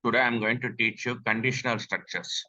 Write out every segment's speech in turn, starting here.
Today I'm going to teach you conditional structures.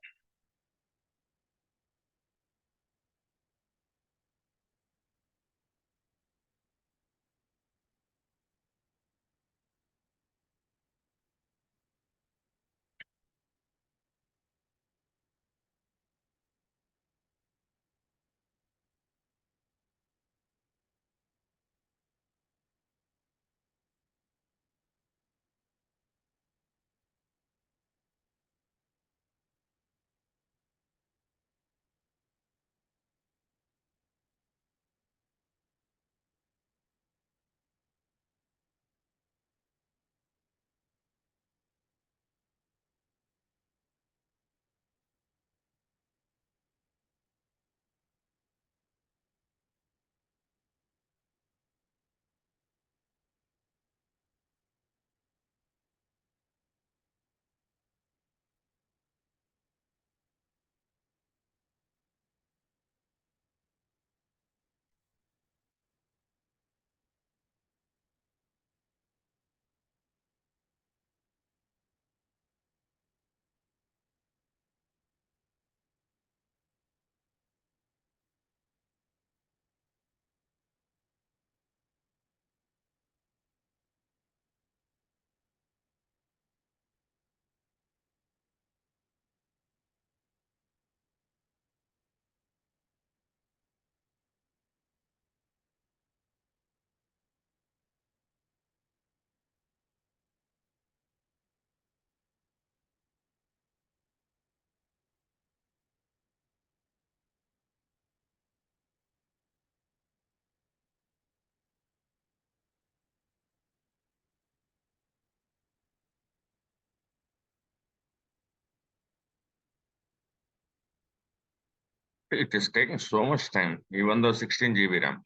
It is taking so much time, even though 16 GB RAM.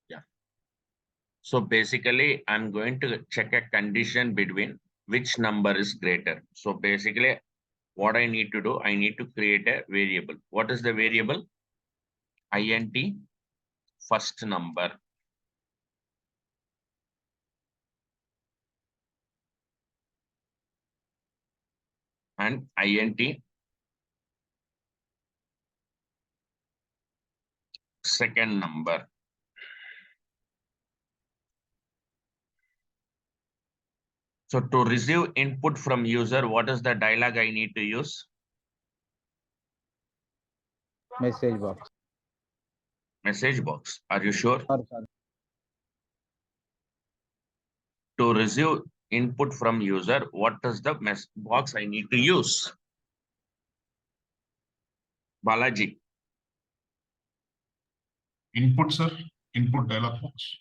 Yeah. So basically, I'm going to check a condition between which number is greater. So basically, what I need to do, I need to create a variable. What is the variable? Int first number. And int second number. So to receive input from user, what is the dialog I need to use? Message box. Message box. Are you sure? Sorry. To receive input from user, what is the box I need to use? Balaji. Input, sir. Input dialog box.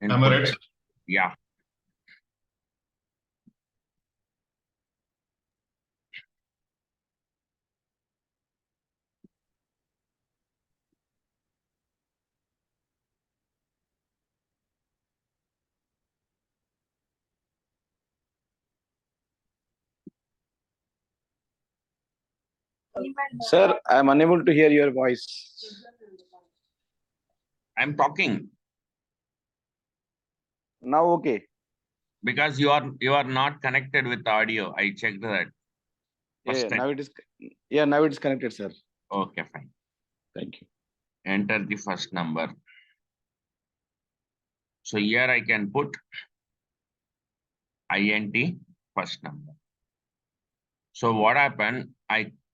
Am I right, sir? Yeah. Sir, I am unable to hear your voice. I'm talking Now okay. because you are not connected with audio. I checked that. Yeah, First time. now it is connected, sir. Okay, fine. Thank you. Enter the first number. So here I can put int first number. So what happened?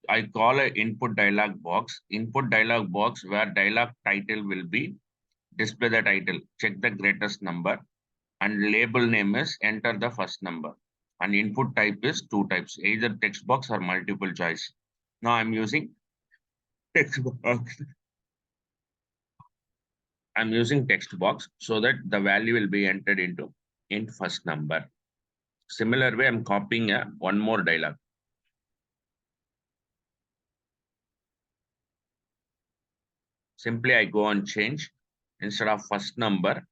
I call a input dialog box. Input dialog box where dialog title will be display the title. Check the greatest number. And label name is enter the first number. And input type is two types, either text box or multiple choice. Now I'm using text box. I'm using text box so that the value will be entered into int first number. Similar way, I'm copying one more dialog. Simply I go and change. Instead of first number,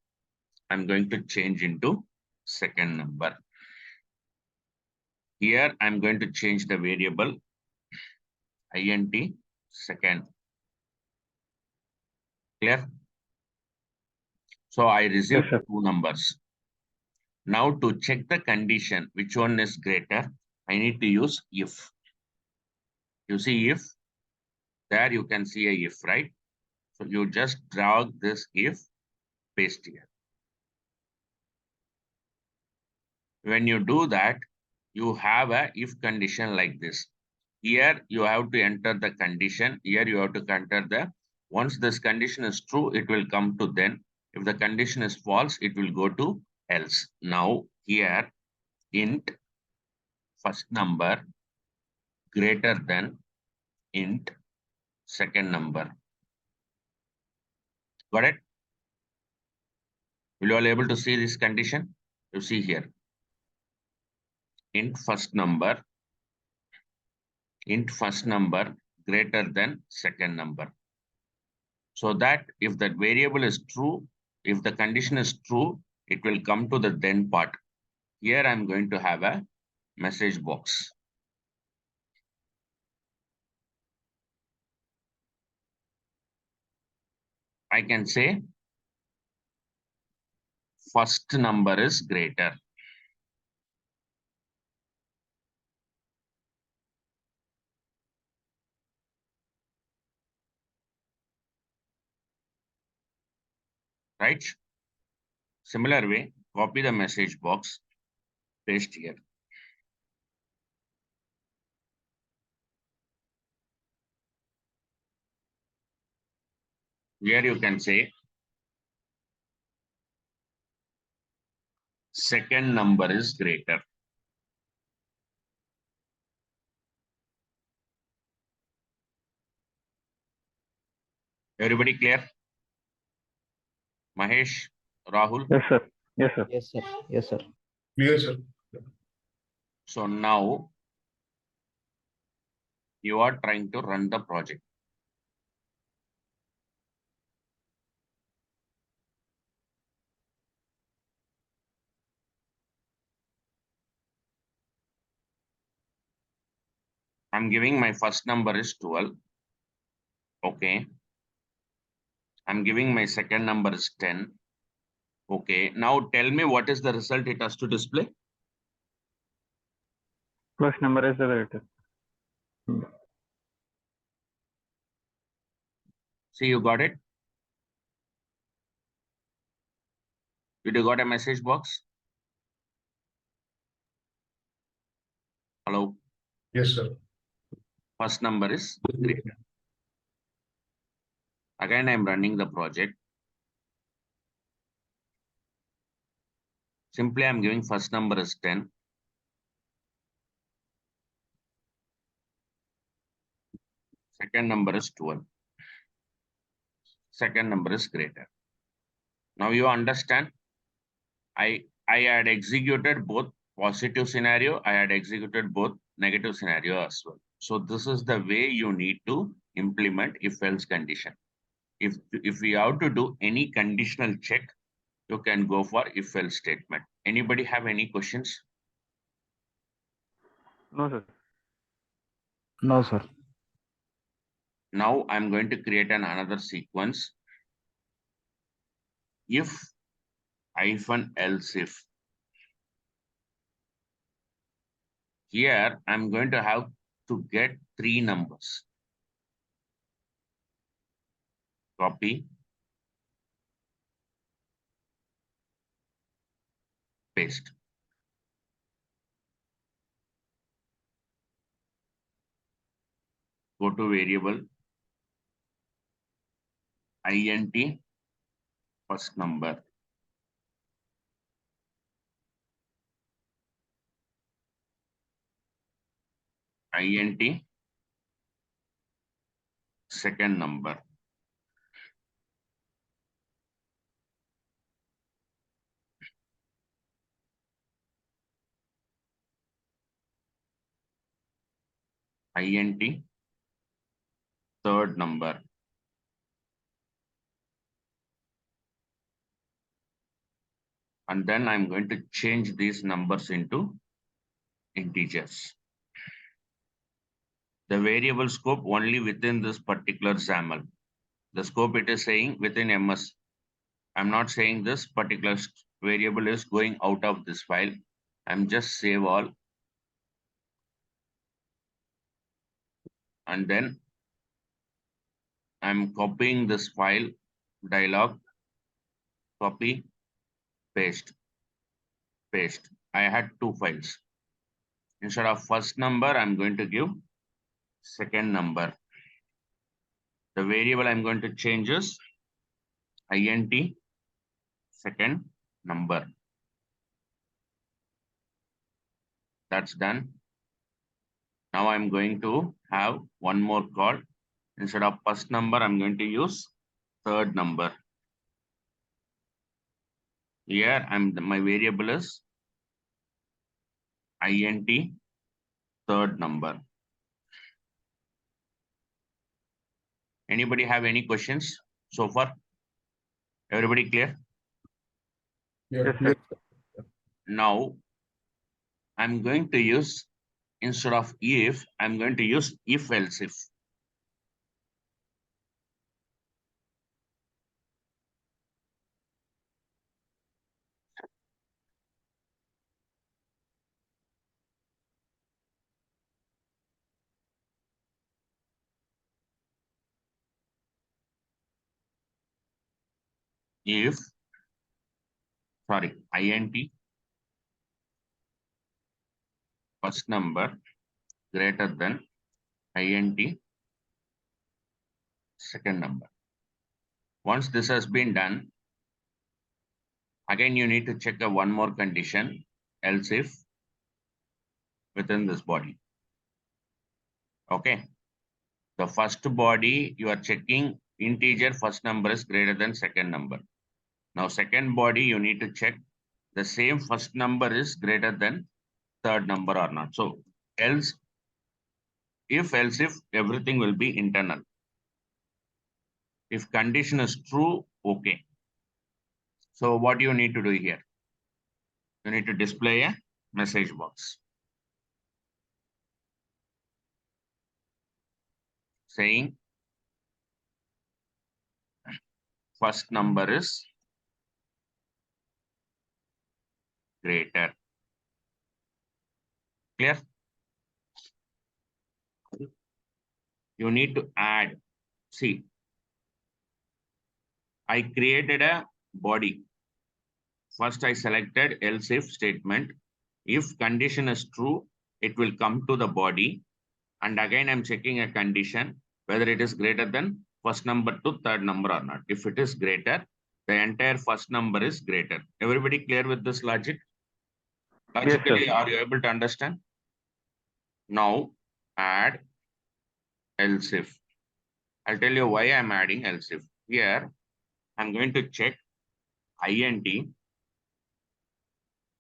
I'm going to change into second number. Here I'm going to change the variable int second. Clear? So I received sir. two numbers. Now to check the condition, which one is greater, I need to use if. You see if, there you can see a if, right? So you just drag this if, paste here. When you do that, you have a if condition like this. Here you have to enter the condition. Here you have to enter the, once this condition is true, it will come to then. If the condition is false, it will go to else. Now here int first number greater than int second number. Got it? Will you all able to see this condition? You see here. Int first number greater than second number. So that if that variable is true, if the condition is true, it will come to the then part. Here I'm going to have a message box. I can say first number is greater. Right? Similar way, copy the message box, paste here. Here you can say second number is greater. Everybody clear? Mahesh, Rahul? Yes, sir. Yes, sir. Yes, sir. Yes, sir. Clear, sir. So now you are trying to run the project. I'm giving my first number is 12. Okay. I'm giving my second number is 10. Okay. Now tell me what is the result it has to display? Plus number is the greater. See, you got it? Did you got a message box? Hello. Yes, sir. First number is greater. Again, I'm running the project. Simply, I'm giving first number is 10. Second number is 12. Second number is greater. Now you understand. I had executed both positive scenario. I had executed both negative scenario as well. So this is the way you need to implement if else condition. If we have to do any conditional check, you can go for if else statement. Anybody have any questions? No, sir. No, sir. Now I'm going to create another sequence. If hyphen else if. Here I'm going to have to get three numbers. Copy. Paste. Go to variable int first number. Int second number. Int third number. And then I'm going to change these numbers into integers. The variable scope only within this particular XAML. The scope it is saying within MS. I'm not saying this particular variable is going out of this file. I'm just save all. And then I'm copying this file dialog, copy, paste. I had two files. Instead of first number, I'm going to give second number. The variable I'm going to change is int second number. That's done. Now I'm going to have one more call. Instead of first number, I'm going to use third number. Here my variable is int third number. Anybody have any questions so far? Everybody clear? Yes, sir. Now I'm going to use, instead of if, I'm going to use if else if. If, sorry, int first number greater than int second number. Once this has been done, again you need to check one more condition, else if within this body. Okay. The first body you are checking integer first number is greater than second number. Now second body you need to check the same first number is greater than third number or not. So else if everything will be internal. If condition is true, okay. So what you need to do here? You need to display a message box saying first number is greater. Clear? You need to add. See, I created a body. First, I selected else if statement. If condition is true, it will come to the body. And again, I'm checking a condition, whether it is greater than first number to third number or not. If it is greater, the entire first number is greater. Everybody clear with this logic? Logically, are you able to understand? Now, add else if. I'll tell you why I'm adding else if. Here, I'm going to check int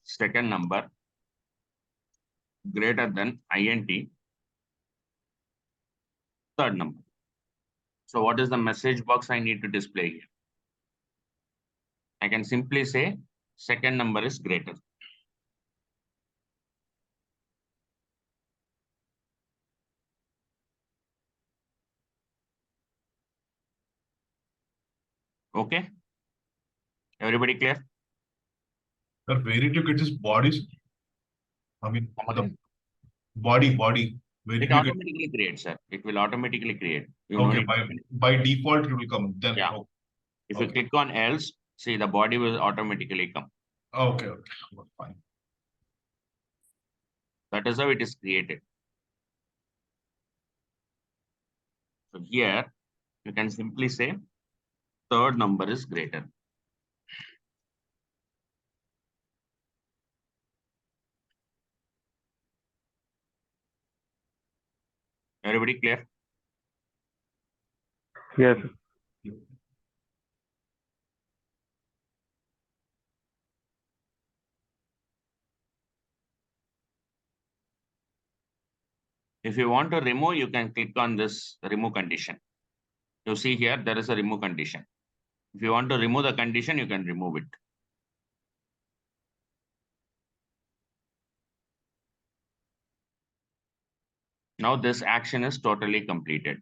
second number greater than int third number. So what is the message box I need to display here? I can simply say second number is greater. Okay. Everybody clear? Sir, where did you get this bodies? I mean, the body. Where It did you get? automatically creates, sir. It will automatically create. You Okay, know, by default, it will come. Then, yeah. If you click on else, see the body will automatically come. Okay, fine. That is how it is created. So here, you can simply say third number is greater. Everybody clear? Yes. If you want to remove, you can click on this remove condition. You see here, there is a remove condition. If you want to remove the condition, you can remove it. Now this action is totally completed.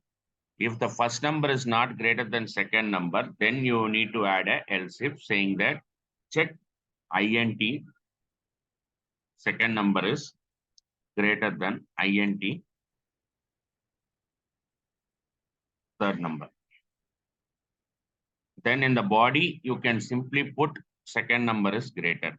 If the first number is not greater than second number, then you need to add a else if saying that check int second number is greater than int third number. Then in the body, you can simply put second number is greater.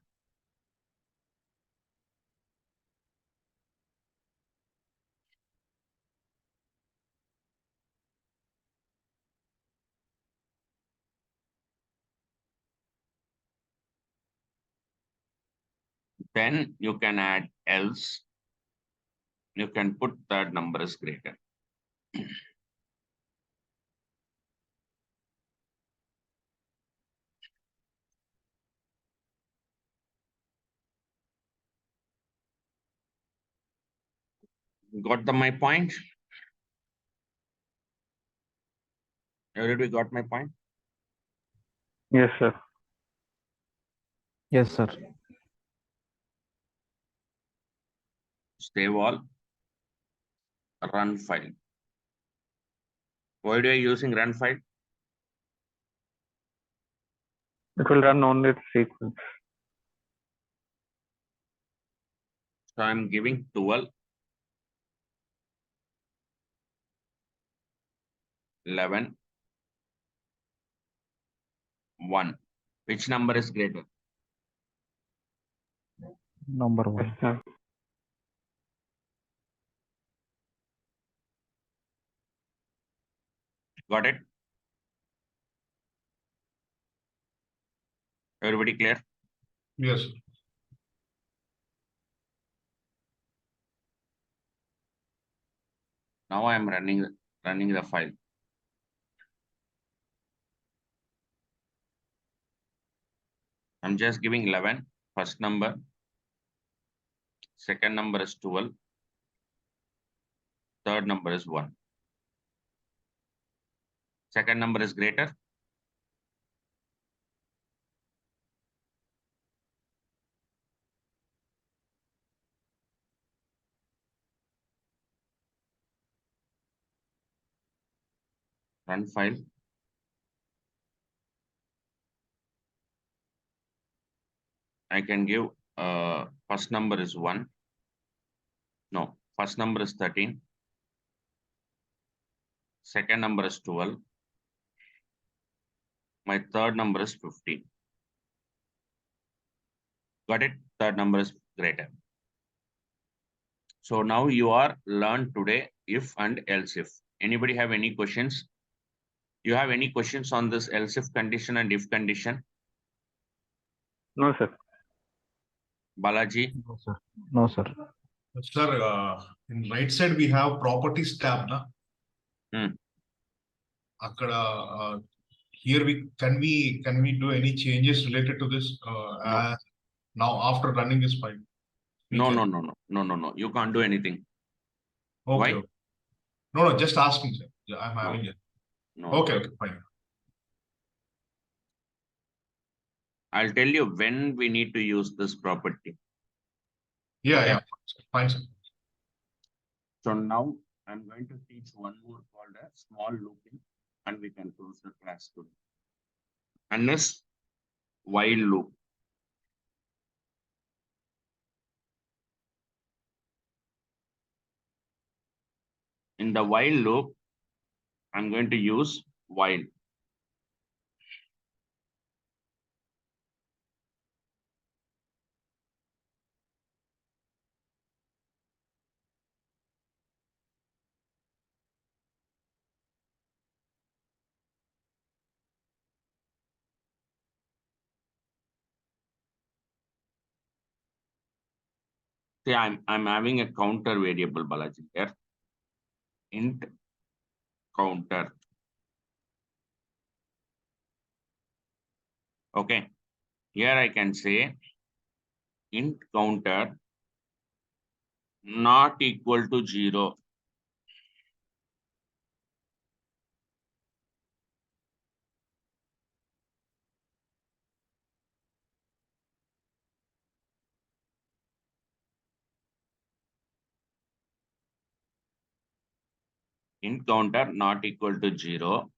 Then you can add else. You can put third number is greater. Got my point? Everybody got my point? Yes, sir. Yes, sir. Save all. Run file. Why are you using run file? It will run only the sequence. So I'm giving 12, 11, 1. Which number is greater? Number Yes, 1. sir. Got it? Everybody clear? Yes. Now I am running the file. I'm just giving 11, first number. Second number is 12. Third number is 1. Second number is greater. Run file. I can give first number is 1. No, first number is 13. Second number is 12. My third number is 15. Got it? Third number is greater. So now you are learned today if and else if. Anybody have any questions? You have any questions on this else if condition and if condition? No, sir. Balaji? No, sir. No, sir. Sir, in right side we have properties tab, na? Hmm. Akkada, here can we do any changes related to this? No. Now after running this file. No. You can't do anything. Okay. Why? No, just asking, sir. Yeah, I'm having it. No. Okay, fine. I'll tell you when we need to use this property. Yeah, Okay. yeah. Fine, sir. So now I'm going to teach one more called a small looping, and we can close the class today. And this while loop. In the while loop, I'm going to use while. See, I'm having a counter variable, Balaji, here. Int counter. Okay. Here I can say int counter not equal to 0. int counter not equal to 0,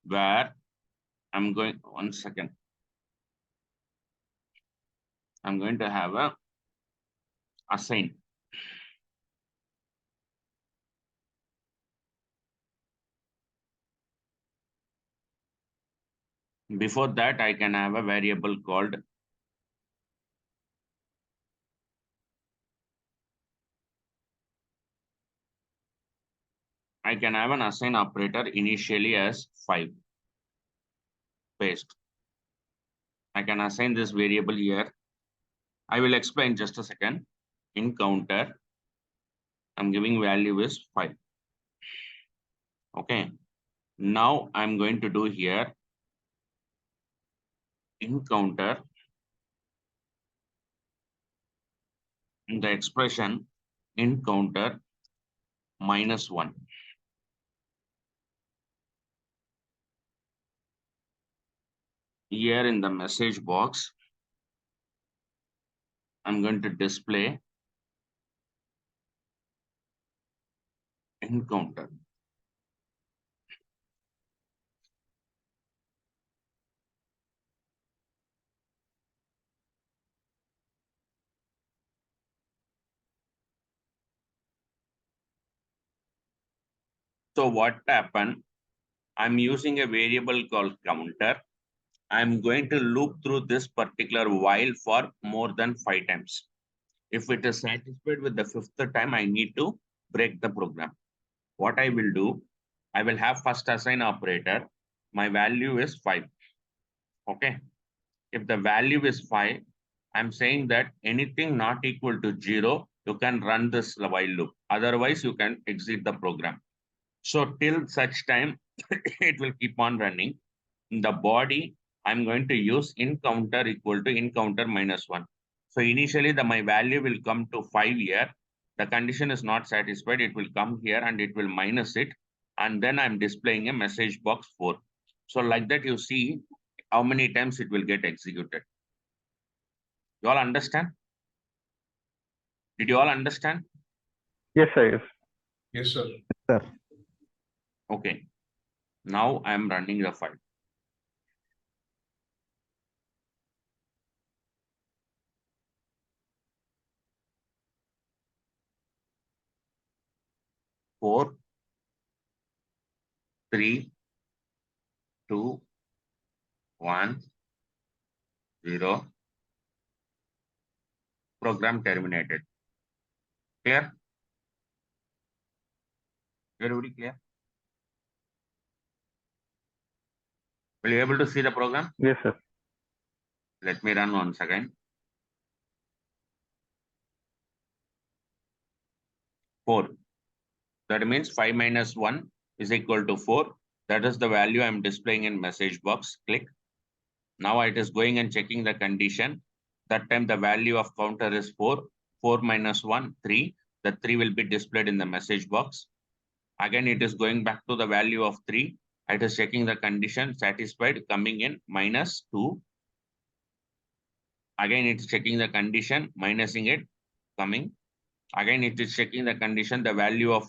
where I'm going, 1 second. I'm going to have a assign. Before that, I can have a variable called I can have an assign operator initially as 5. Paste. I can assign this variable here. I will explain just a second. In counter, I'm giving value is 5. Okay. Now I'm going to do here in counter in the expression in counter -1. Here in the message box, I'm going to display in counter. So what happened? I'm using a variable called counter. I'm going to loop through this particular while for more than 5 times. If it is satisfied with the 5th time, I need to break the program. What I will do, I will have first assign operator. My value is 5. Okay. If the value is 5, I'm saying that anything not equal to 0, you can run this while loop. Otherwise, you can exit the program. So till such time, it will keep on running. In the body, I'm going to use in counter equal to in counter -1. So initially, my value will come to 5 here. The condition is not satisfied. It will come here and it will minus it. And then I'm displaying a message box 4. So like that, you see how many times it will get executed. You all understand? Did you all understand? Yes, sir. Yes. Yes, sir. Sir. Okay. Now I'm running the file. Four, 3, 2, 1, 0. Program terminated. Clear? Everybody clear? Will you able to see the program? Yes, sir. Let me run once again. 4. That means 5 minus 1 is equal to 4. That is the value I'm displaying in message box. Click. Now it is going and checking the condition. That time the value of counter is 4. 4 minus 1, 3. The 3 will be displayed in the message box. Again, it is going back to the value of 3. It is checking the condition satisfied, coming in -2. Again, it's checking the condition, minusing it, coming. Again, it is checking the condition. The value of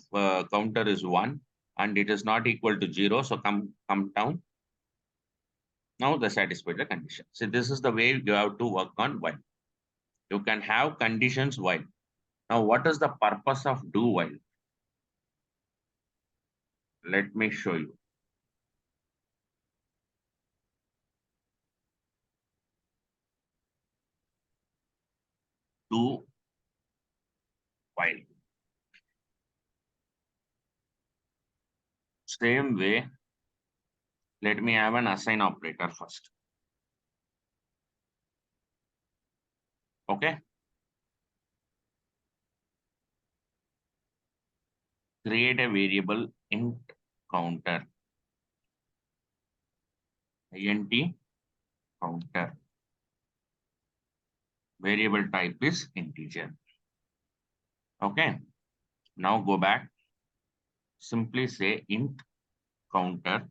counter is 1 and it is not equal to 0. So come down. Now the satisfied the condition. So this is the way you have to work on while. You can have conditions while. Now, what is the purpose of do while? Let me show you. Do while. Same way, let me have an assign operator first. Okay. Create a variable int counter. Int counter. Variable type is integer. Okay. Now go back. Simply say int counter.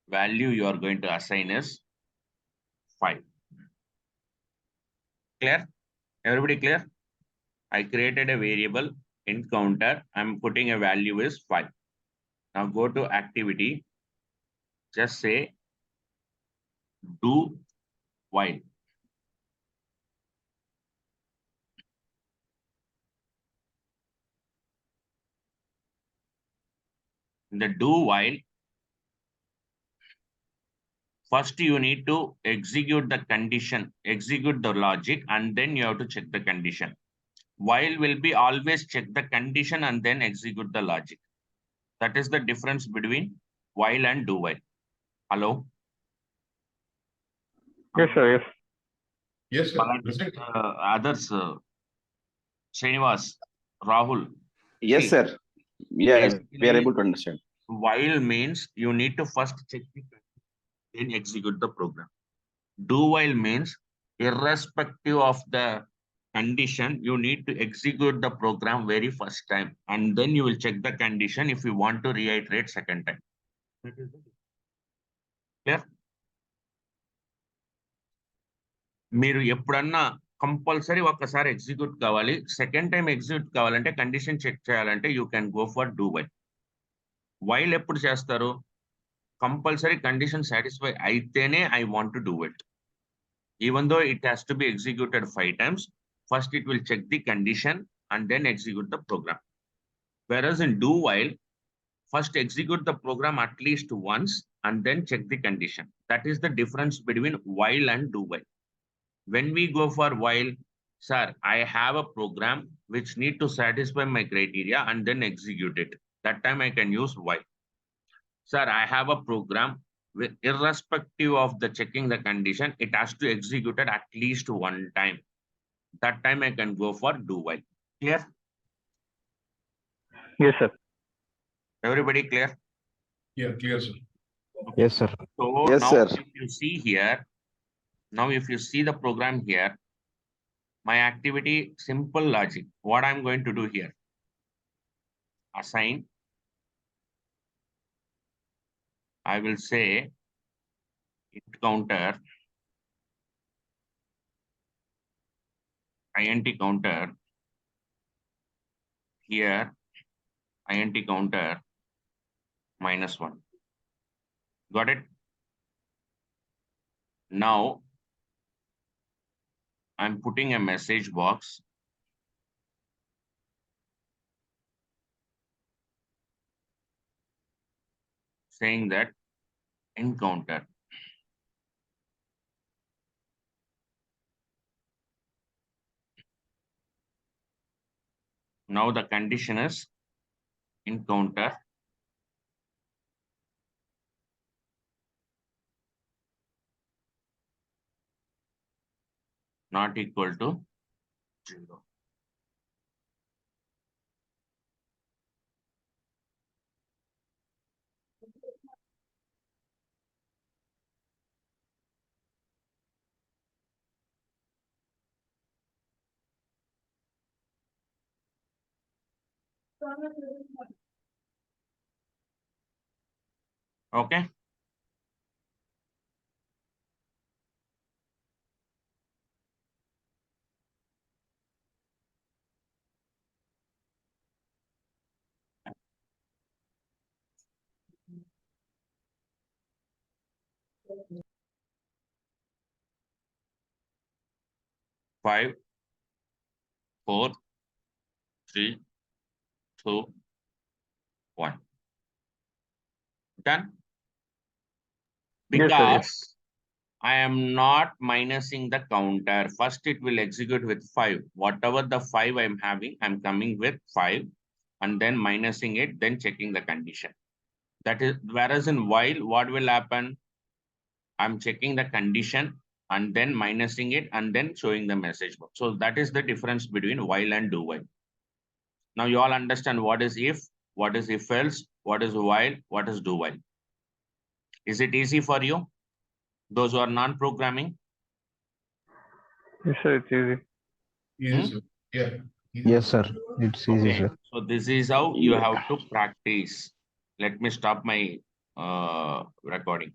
Value you are going to assign is 5. Clear? Everybody clear? I created a variable int counter, I'm putting a value is 5. Now go to activity, just say do while. In the do while, first you need to execute the condition, execute the logic, and then you have to check the condition. While will be always check the condition and then execute the logic. That is the difference between while and do while. Hello? Yes, sir. Yes. Yes, sir. But, Listening. others, Srinivas, Rahul. Yes, See, sir. Yeah, we are basically, able to understand. while means you need to first check the condition, then execute the program. Do while means irrespective of the condition, you need to execute the program very first time, and then you will check the condition if you want to reiterate second time. Clear? మీరు ఎప్పుడన్నా compulsory ఒక్కసారి execute కావాలి, second time execute కావాలంటే condition check చేయాలంటే you can go for do while. While ఎప్పుడు చేస్తారు? Compulsory condition satisfy అయితేనే I want to do it. Even though it has to be executed 5 times, first it will check the condition and then execute the program. Whereas in do while, first execute the program at least once and then check the condition. That is the difference between while and do while. When we go for while, sir, I have a program which need to satisfy my criteria and then execute it. That time I can use while. Sir, I have a program with irrespective of the checking the condition, it has to execute it at least one time. That time I can go for do while. Clear? Yes, sir. Everybody clear? Yeah, clear, sir. Yes, sir. So Yes, now sir. if you see here, now if you see the program here, my activity, simple logic. What I'm going to do here? Assign. I will say int counter, int counter, here int counter -1. Got it? Now I'm putting a message box saying that int counter. Now the condition is int counter not equal to 0. Okay. Five, 4, 3, 2, 1. Done? Yes, sir, yes. Because I am not minusing the counter. First, it will execute with 5. Whatever the 5 I'm having, I'm coming with 5 and then minusing it, then checking the condition. That is, whereas in while, what will happen? I'm checking the condition and then minusing it and then showing the message box. So that is the difference between while and do while. Now you all understand what is if else, what is while, what is do while. Is it easy for you? Those who are non-programming? Yes, sir. It's easy. Yes, sir. Yeah. Yes, sir. It's easy, Okay, sir. so this is how you have to practice. Let me stop my recording.